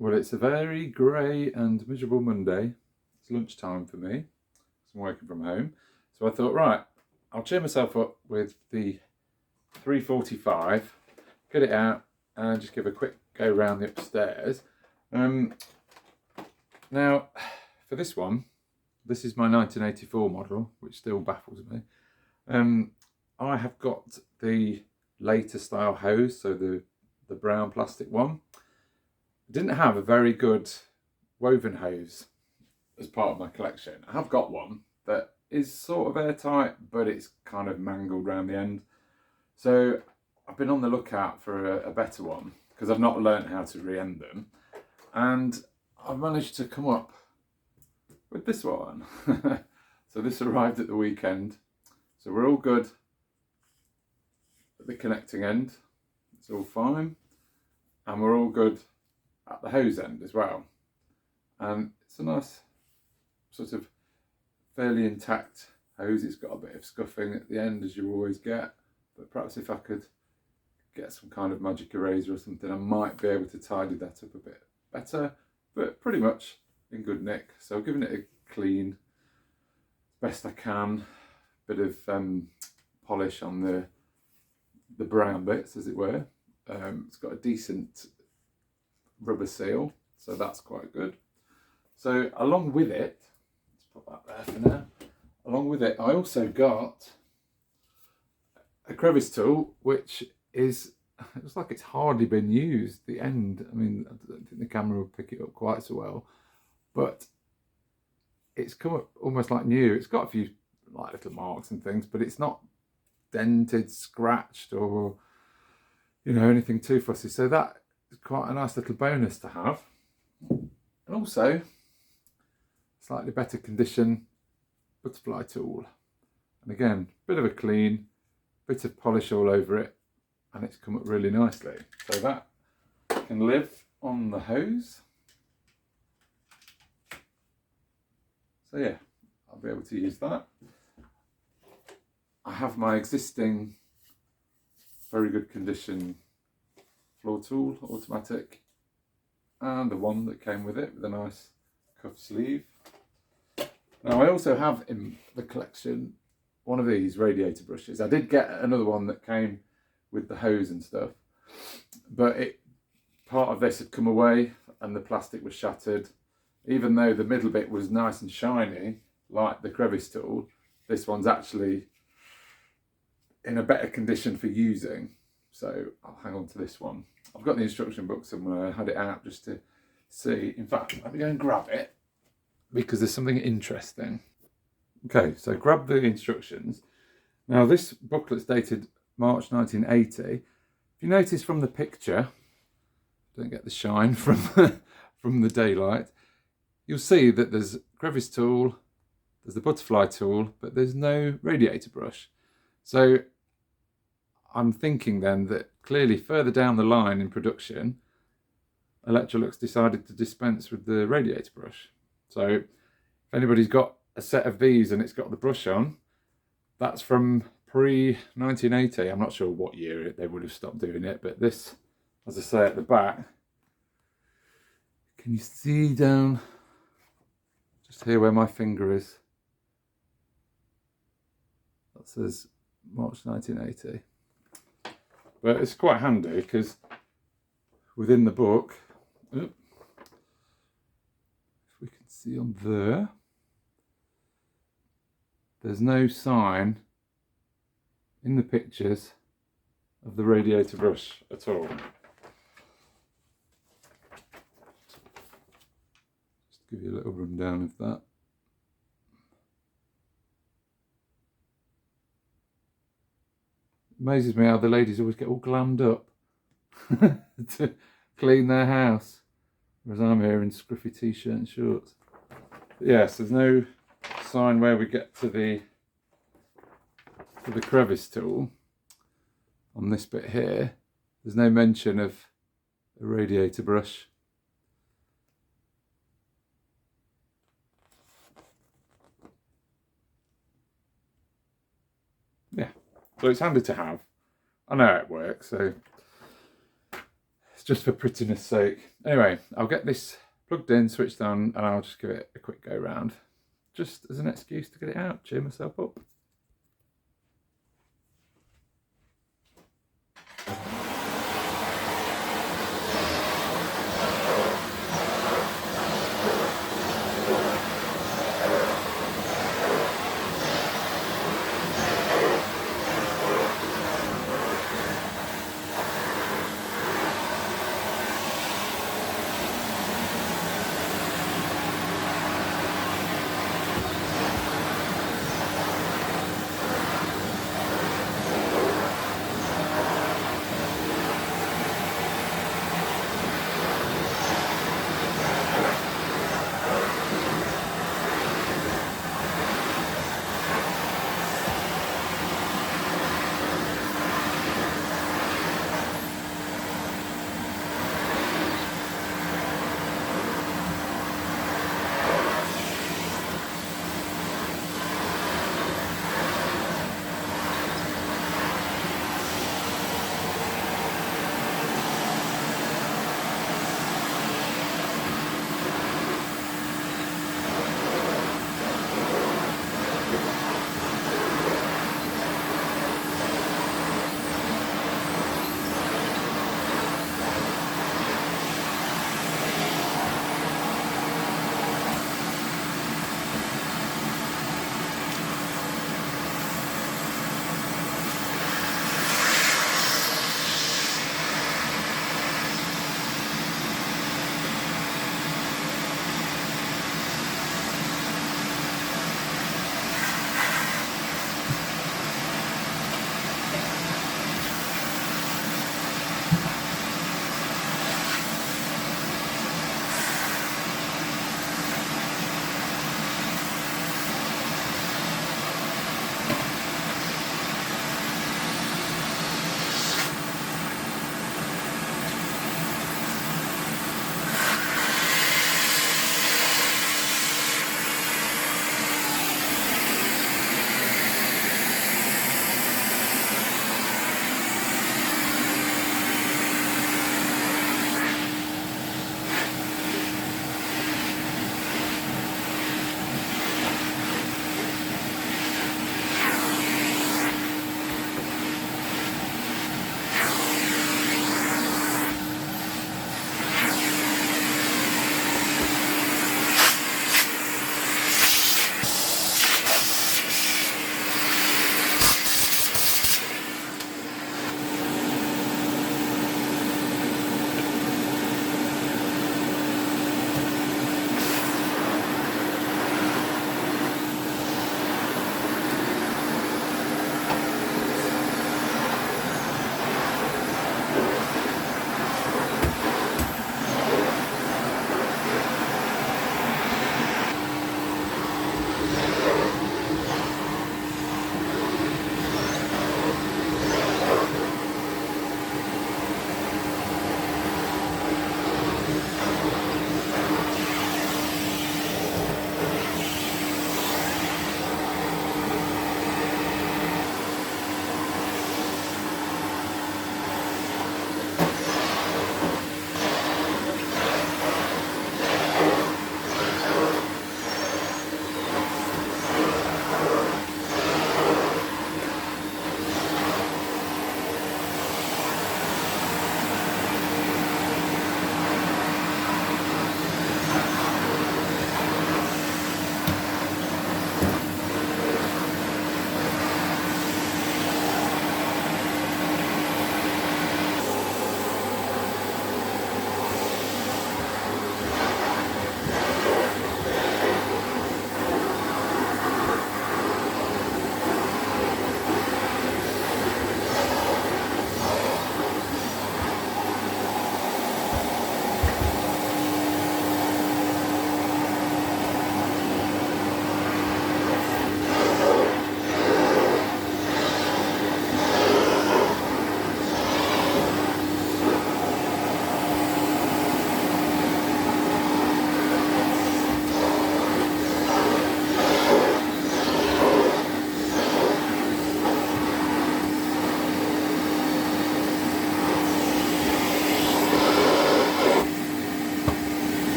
Well, it's a very grey and miserable Monday. It's lunchtime for me. I'm working from home. So I thought, right, I'll cheer myself up with the 345, get it out and just give a quick go round the upstairs. Now, for this one, this is my 1984 model, which still baffles me. I have got the later style hose, so the brown plastic one. I didn't have a very good woven hose as part of my collection. I have got one that is sort of airtight, but it's kind of mangled around the end. So I've been on the lookout for a better one because I've not learned how to re-end them. And I've managed to come up with this one. So this arrived at the weekend. So we're all good at the connecting end. It's all fine. And we're all good at the hose end as well. And it's a nice sort of fairly intact hose. It's got a bit of scuffing at the end, as you always get. But perhaps if I could get some kind of magic eraser or something, I might be able to tidy that up a bit better. But pretty much in good nick. So I'm giving it a clean as best I can. Bit of polish on the brown bits, as it were. It's got a decent rubber seal, so that's quite good. So along with it, let's put that there for now. Along with it, I also got a crevice tool, which is, it looks like it's hardly been used. The end, I mean, I don't think the camera will pick it up quite so well, but it's come up almost like new. It's got a few like little marks and things, but it's not dented, scratched, or anything too fussy. So that is quite a nice little bonus to have. And also, slightly better condition butterfly tool. And again, bit of a clean, bit of polish all over it, and it's come up really nicely. So that can live on the hose. So yeah, I'll be able to use that. I have my existing very good condition floor tool, automatic, and the one that came with it with a nice cuff sleeve. Now I also have in the collection one of these radiator brushes. I did get another one that came with the hose and stuff, but part of this had come away and the plastic was shattered. Even though the middle bit was nice and shiny, like the crevice tool, this one's actually in a better condition for using. So I'll hang on to this one. I've got the instruction book somewhere. I had it out just to see. In fact, let me go and grab it because there's something interesting. Okay, so grab the instructions. Now this booklet's dated March 1980. If you notice from the picture, don't get the shine from from the daylight, you'll see that there's a crevice tool, there's the butterfly tool, but there's no radiator brush. So I'm thinking then that clearly further down the line in production, Electrolux decided to dispense with the radiator brush. So if anybody's got a set of these and it's got the brush on, that's from pre-1980. I'm not sure what year they would have stopped doing it, but this, as I say, at the back, can you see down just here where my finger is? That says March 1980. But it's quite handy because within the book, if we can see on there, there's no sign in the pictures of the radiator brush at all. Just give you a little rundown of that. Amazes me how the ladies always get all glammed up to clean their house, whereas I'm here in scruffy t-shirt and shorts. But yes, there's no sign where we get to the crevice tool on this bit here. There's no mention of a radiator brush. Yeah, so it's handy to have. I know how it works, so let's just for prettiness sake. Anyway, I'll get this plugged in, switched on, and I'll just give it a quick go round, just as an excuse to get it out, cheer myself up.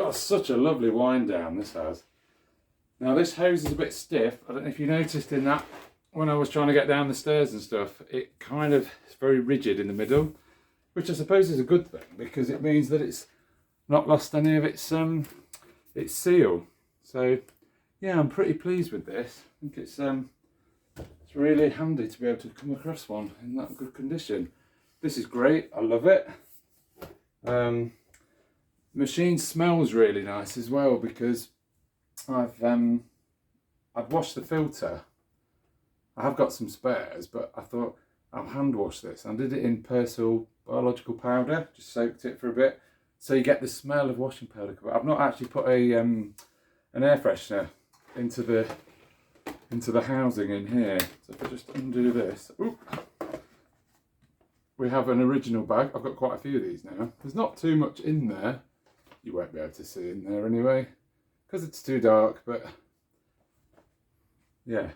got such a lovely wind down, this has. Now this hose is a bit stiff. I don't know if you noticed in that when I was trying to get down the stairs and stuff, it kind of is very rigid in the middle, which I suppose is a good thing because it means that it's not lost any of its seal. So yeah, I'm pretty pleased with this. I think it's really handy to be able to come across one in that good condition. This is great, I love it. Machine smells really nice as well because I've washed the filter. I have got some spares, but I thought I'll hand wash this. I did it in Persil biological powder, just soaked it for a bit, so you get the smell of washing powder. I've not actually put an air freshener into the housing in here. So if I just undo this, oop, we have an original bag. I've got quite a few of these now. There's not too much in there. You won't be able to see in there anyway, because it's too dark, but yeah.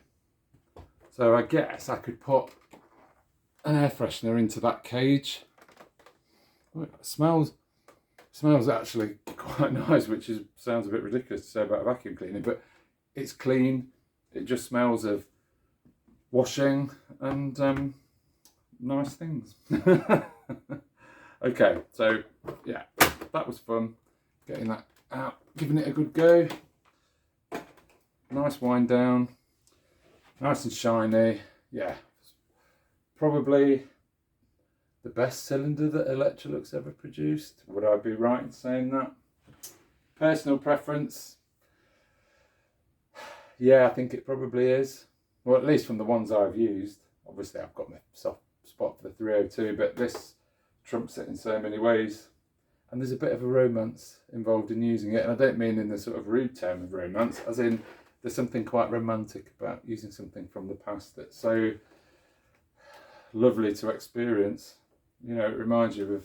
So I guess I could put an air freshener into that cage. Oh, it smells actually quite nice, which sounds a bit ridiculous to say about a vacuum cleaner, but it's clean. It just smells of washing and nice things. Okay, so yeah, that was fun, getting that out, giving it a good go. Nice wind down, nice and shiny. Yeah, probably the best cylinder that Electrolux ever produced. Would I be right in saying that? Personal preference, yeah, I think it probably is. Well, at least from the ones I've used. Obviously I've got my soft spot for the 302, but this trumps it in so many ways. And there's a bit of a romance involved in using it. And I don't mean in the sort of rude term of romance, as in there's something quite romantic about using something from the past that's so lovely to experience. You know, it reminds you of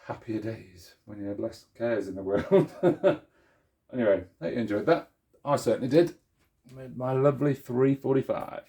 happier days when you had less cares in the world. Anyway, I hope you enjoyed that. I certainly did. With my lovely 345.